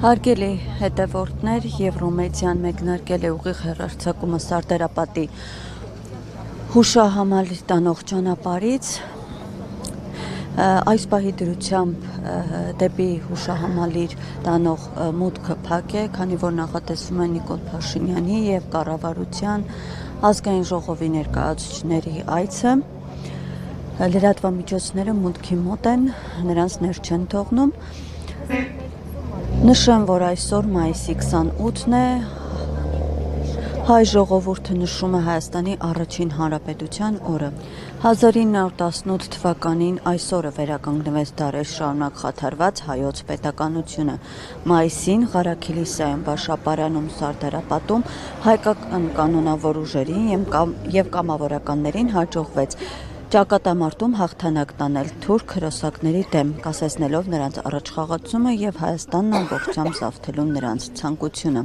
Հարգելի հետևորդներ, Եվրոմեդիան մեկնարկել է ուղիղ հեռարձակումը Սարդարապատի հուշահամալիր տանող ճանապարհից։ Այս պահի դրությամբ դեպի հուշահամալիր տանող մուտքը փակ է, քանի որ նախատեսվում է Նիկոլ Փաշինյանի եւ կառավարության ազգային ժողովի ներկայացուցիչների այցը։ Լրատվամիջոցները մուտքի մոտ են, նրանց ներ չեն թողնում։ Նշեմ, որ այսօր մայիսի 28-ն է, հայ ժողովուրդը նշում է Հայաստանի առաջին հանրապետության օրը։ 1918 թվականին այս օրը վերականգնվեց դարեր շարունակ խաթարված հայոց պետականությունը։ Մայիսին Ղարաքիլիսայում, Բաշապարանում, Սարդարապատում հայկական կանոնավոր ուժերին և կամավորականներին հաջողվեց ճակատամարտում հաղթանակ տանել թուրք հրոսակների դեմ, կասեցնելով նրանց առաջխաղացումը և Հայաստանն ամբողջությամբ զավթելու նրանց ցանկությունը։